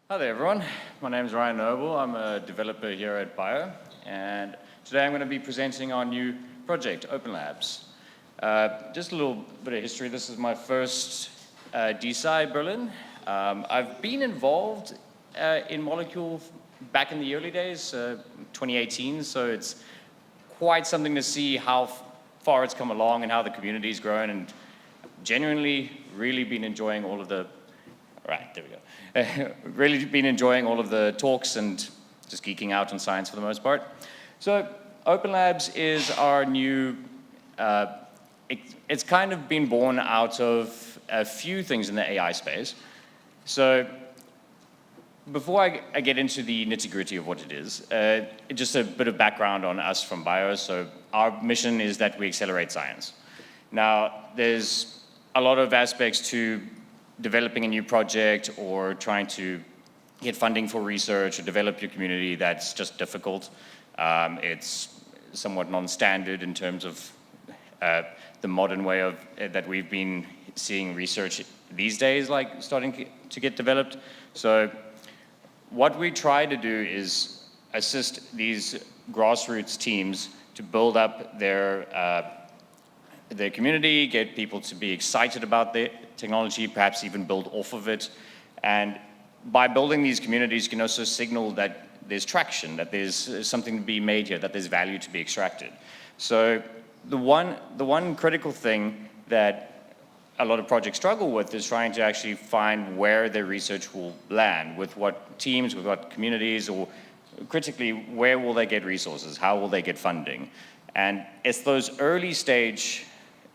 Hi there, everyone. My name is Ryan Noble. I'm a developer here at Bio, and today I'm going to be presenting our new project, Open Labs. Just a little bit of history. This is my first DeSci Berlin. I've been involved in Molecule back in the early days, 2018, so it's quite something to see how far it's come along and how the community's grown, and genuinely really been enjoying all of the really been enjoying all of the talks and just geeking out on science for the most part. So Open Labs is our new, it's kind of been born out of a few things in the AI space. So before I get into the nitty-gritty of what it is, just a bit of background on us from Bio. So our mission is that we accelerate science. Now, there's a lot of aspects to developing a new project or trying to get funding for research or develop your community that's just difficult. It's somewhat non-standard in terms of the modern way of that we've been seeing research these days, like starting to get developed. So what we try to do is assist these grassroots teams to build up their community, get people to be excited about the technology, perhaps even build off of it. And by building these communities, you can also signal that there's traction, that there's something to be made here, that there's value to be extracted. So the one critical thing that a lot of projects struggle with is trying to actually find where their research will land, with what teams, with what communities, or critically, where will they get resources, how will they get funding? And it's those early stage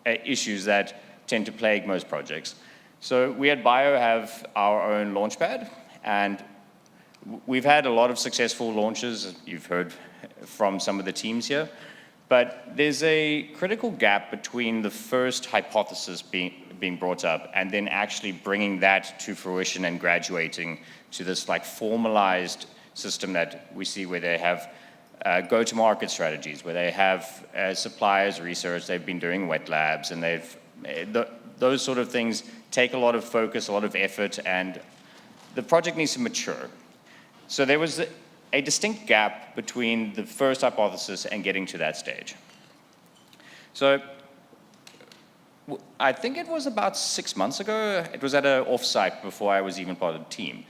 issues that tend to plague most projects. So we at Bio have our own launchpad, and we've had a lot of successful launches. You've heard from some of the teams here, but there's a critical gap between the first hypothesis being brought up and then actually bringing that to fruition and graduating to this like formalized system that we see where they have go-to-market strategies, where they have suppliers research, they've been doing wet labs, and those sort of things take a lot of focus, a lot of effort, and the project needs to mature. So there was a distinct gap between the first hypothesis and getting to that stage. So I think it was about 6 months ago, it was at an offsite before I was even part of the team.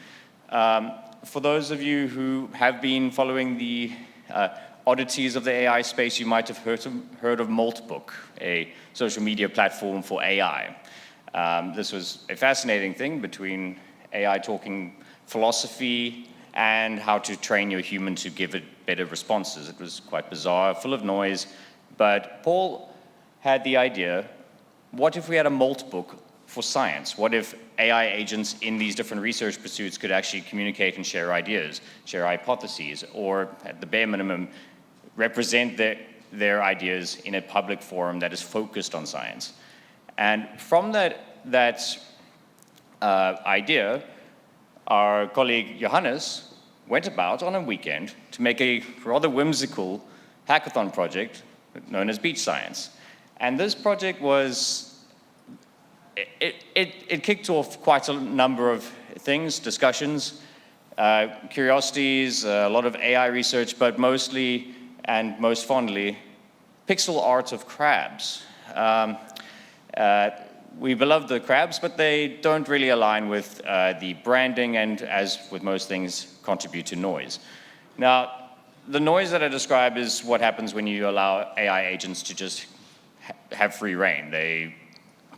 For those of you who have been following the oddities of the AI space, you might have heard of Maltbook, a social media platform for AI. This was a fascinating thing between AI talking philosophy and how to train your human to give it better responses. It was quite bizarre, full of noise, but Paul had the idea, what if we had a Maltbook for science? What if AI agents in these different research pursuits could actually communicate and share ideas, share hypotheses, or at the bare minimum, represent their ideas in a public forum that is focused on science? And from that idea, our colleague Johannes went about on a weekend to make a rather whimsical hackathon project known as Beach Science. And this project was It kicked off quite a number of things, discussions, curiosities, a lot of AI research, but mostly and most fondly, pixel art of crabs. We love the crabs, but they don't really align with the branding and, as with most things, contribute to noise. Now, the noise that I describe is what happens when you allow AI agents to just have free reign. They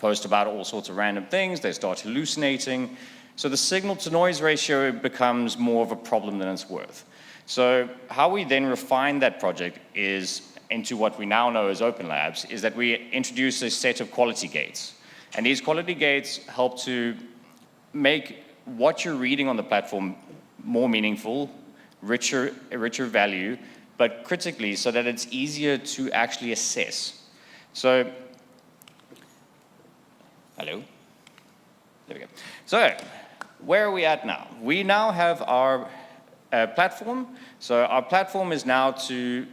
post about all sorts of random things, they start hallucinating. So the signal to noise ratio becomes more of a problem than it's worth. So how we then refine that project is into what we now know as Open Labs, is that we introduce a set of quality gates. And these quality gates help to make what you're reading on the platform more meaningful, richer value, but critically so that it's easier to actually assess. So hello? There we go. So, where are we at now? We now have our platform. So our platform is now to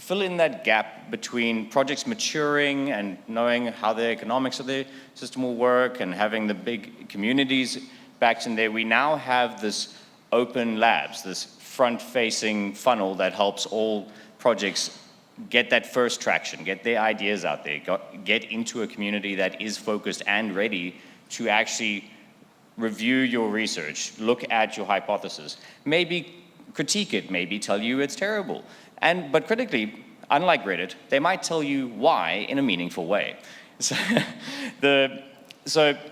fill in that gap between projects maturing and knowing how the economics of the system will work and having the big communities back in there, we now have this open labs, this front-facing funnel that helps all projects get that first traction, get their ideas out there, get into a community that is focused and ready to actually review your research, look at your hypothesis, maybe critique it, maybe tell you it's terrible. But critically, unlike Reddit, they might tell you why in a meaningful way. So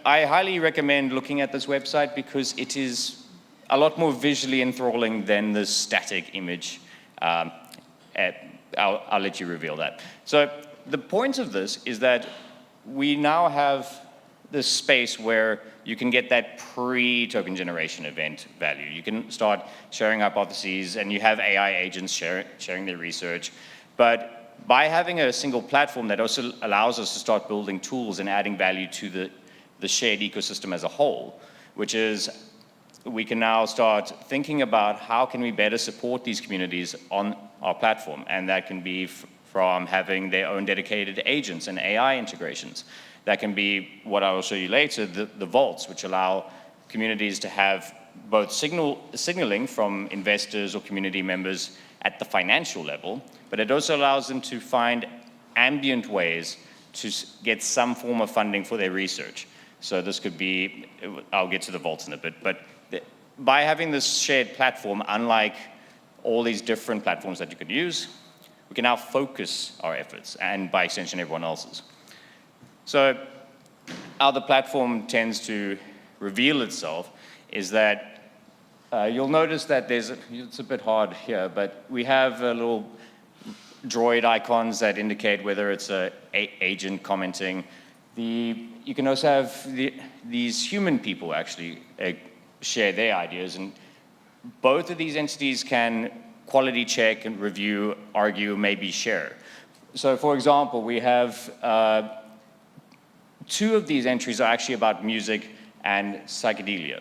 I highly recommend looking at this website because it is a lot more visually enthralling than the static image. I'll let you reveal that. So the point of this is that we now have this space where you can get that pre-token generation event value. You can start sharing hypotheses, and you have AI agents sharing their research. But by having a single platform that also allows us to start building tools and adding value to the shared ecosystem as a whole, which is we can now start thinking about how can we better support these communities on our platform. And that can be from having their own dedicated agents and AI integrations. That can be what I will show you later, the vaults, which allow communities to have both signaling from investors or community members at the financial level, but it also allows them to find ambient ways to get some form of funding for their research. So this could be, I'll get to the vaults in a bit, but by having this shared platform, unlike all these different platforms that you could use, we can now focus our efforts, and by extension, everyone else's. So how the platform tends to reveal itself is that you'll notice that it's a bit hard here, but we have little droid icons that indicate whether it's an agent commenting. You can also have these human people actually share their ideas, and both of these entities can quality check and review, argue, maybe share. So for example, we have two of these entries are actually about music and psychedelia.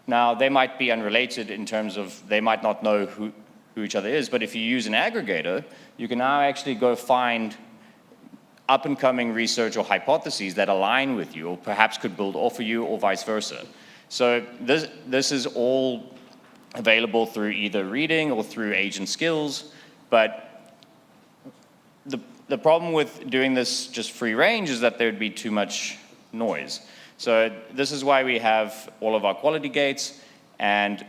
Now, they might be unrelated in terms of they might not know who each other is, but if you use an aggregator, you can now actually go find up-and-coming research or hypotheses that align with you, or perhaps could build off of you, or vice versa. So this is all available through either reading or through agent skills, but the problem with doing this just free range is that there would be too much noise. So this is why we have all of our quality gates, and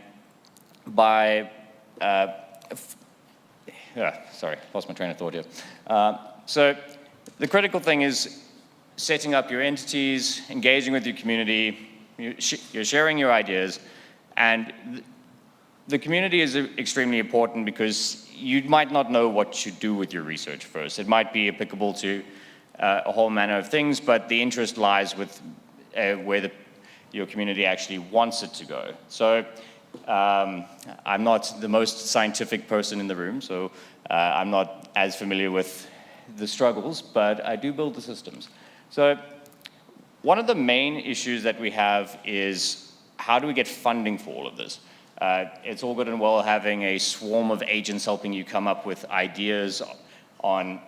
by, sorry, lost my train of thought here. So the critical thing is setting up your entities, engaging with your community, you're sharing your ideas, and the community is extremely important because you might not know what you do with your research first. It might be applicable to a whole manner of things, but the interest lies with where your community actually wants it to go. So I'm not the most scientific person in the room, so I'm not as familiar with the struggles, but I do build the systems. So one of the main issues that we have is how do we get funding for all of this? It's all good and well having a swarm of agents helping you come up with ideas on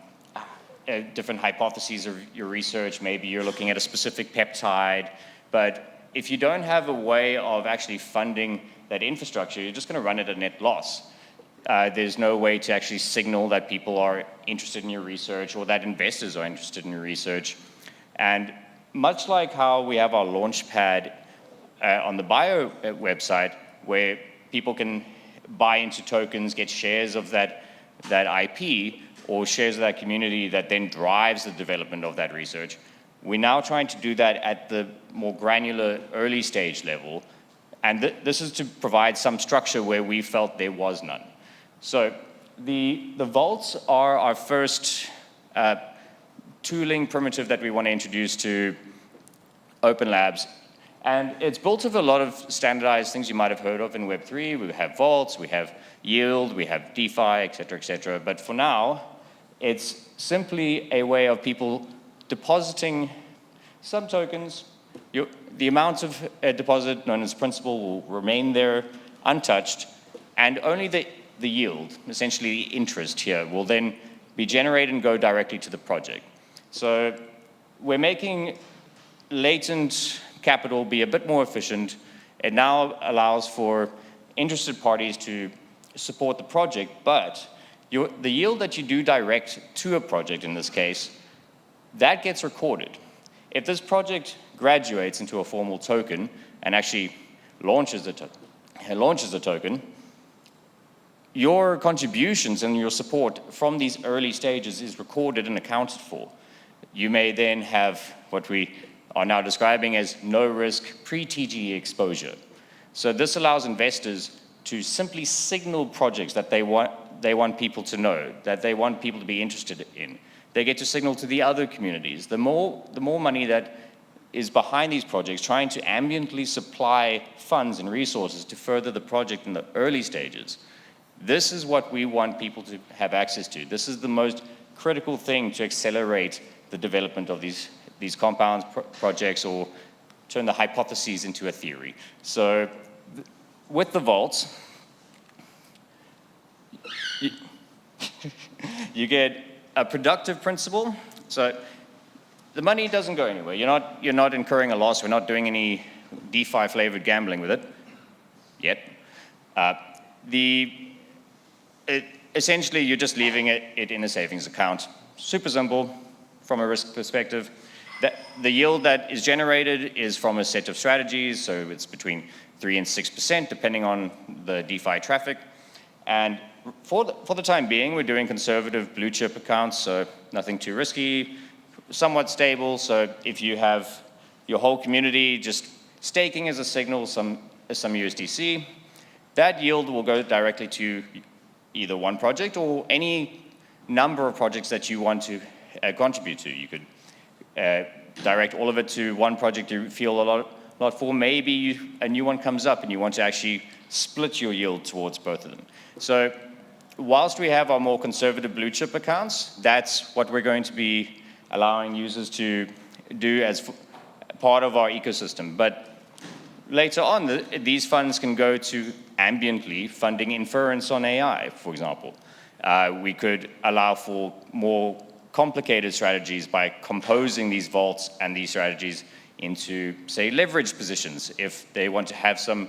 different hypotheses of your research. Maybe you're looking at a specific peptide, but if you don't have a way of actually funding that infrastructure, you're just going to run at a net loss. There's no way to actually signal that people are interested in your research or that investors are interested in your research. And much like how we have our launchpad on the bio website, where people can buy into tokens, get shares of that IP, or shares of that community that then drives the development of that research. We're now trying to do that at the more granular early stage level, and this is to provide some structure where we felt there was none. So the vaults are our first tooling primitive that we want to introduce to Open Labs. And it's built of a lot of standardized things you might have heard of in Web3. We have vaults, we have yield, we have DeFi, et cetera, et cetera. But for now, it's simply a way of people depositing some tokens. The amount of a deposit, known as principal, will remain there untouched, and only the yield, essentially the interest here, will then be generated and go directly to the project. So we're making latent capital be a bit more efficient. It now allows for interested parties to support the project, but the yield that you do direct to a project in this case, that gets recorded. If this project graduates into a formal token and actually launches a token, your contributions and your support from these early stages is recorded and accounted for. You may then have what we are now describing as no-risk pre-TGE exposure. So this allows investors to simply signal projects that they want people to know, that they want people to be interested in. They get to signal to the other communities. The more money that is behind these projects, trying to ambiently supply funds and resources to further the project in the early stages, this is what we want people to have access to. This is the most critical thing to accelerate the development of these compound projects, or turn the hypotheses into a theory. So with the vaults, you get a productive principle. So the money doesn't go anywhere. You're not incurring a loss. We're not doing any DeFi flavored gambling with it yet. Essentially, you're just leaving it in a savings account. Super simple from a risk perspective. The yield that is generated is from a set of strategies, so it's between 3 and 6%, depending on the DeFi traffic. And for the time being, we're doing conservative blue chip accounts, so nothing too risky, somewhat stable. So if you have your whole community just staking as a signal some USDC, that yield will go directly to either one project or any number of projects that you want to contribute to. You could direct all of it to one project you feel a lot for. Maybe a new one comes up and you want to actually split your yield towards both of them. So whilst we have our more conservative blue chip accounts, that's what we're going to be allowing users to do as part of our ecosystem. But later on, these funds can go to ambiently funding inference on AI, for example. We could allow for more complicated strategies by composing these vaults and these strategies into, say, leveraged positions if they want to have some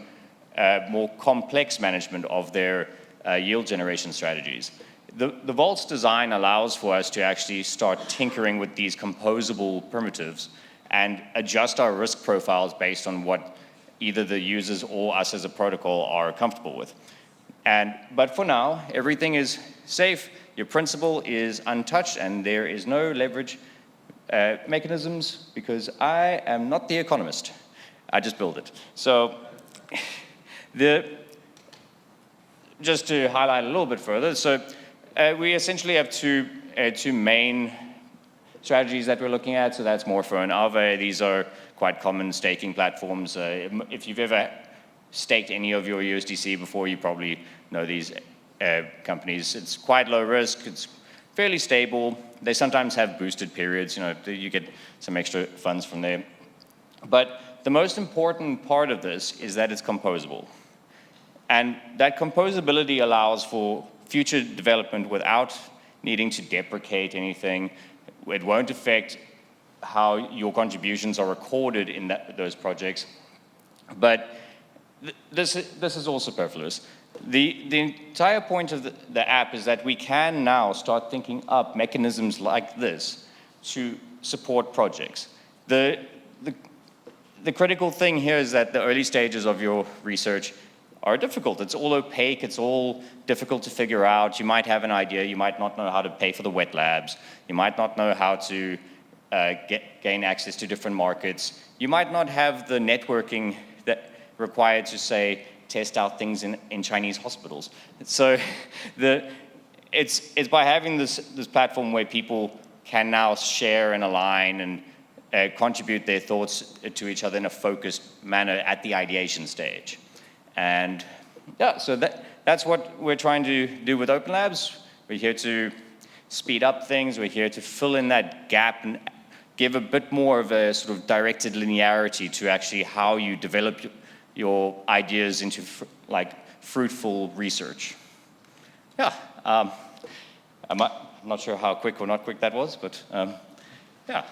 more complex management of their yield generation strategies. The vault's design allows for us to actually start tinkering with these composable primitives and adjust our risk profiles based on what either the users or us as a protocol are comfortable with. But for now, everything is safe. Your principal is untouched, and there is no leverage mechanisms, because I am not the economist. I just build it. So just to highlight a little bit further, so we essentially have two main strategies that we're looking at. So that's Morpho and Aave. These are quite common staking platforms. If you've ever staked any of your USDC before, you probably know these companies. It's quite low risk. It's fairly stable. They sometimes have boosted periods. You get some extra funds from there. But the most important part of this is that it's composable. And that composability allows for future development without needing to deprecate anything. It won't affect how your contributions are recorded in those projects. But this is all superfluous. The entire point of the app is that we can now start thinking up mechanisms like this to support projects. The critical thing here is that the early stages of your research are difficult. It's all opaque. It's all difficult to figure out. You might have an idea. You might not know how to pay for the wet labs. You might not know how to gain access to different markets. You might not have the networking that required to, say, test out things in Chinese hospitals. So it's by having this platform where people can now share and align and contribute their thoughts to each other in a focused manner at the ideation stage. And yeah, so that's what we're trying to do with Open Labs. We're here to speed up things. We're here to fill in that gap and give a bit more of a sort of directed linearity to actually how you develop your ideas into fruitful research. Yeah, I'm not sure how quick or not quick that was, but yeah.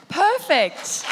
Perfect.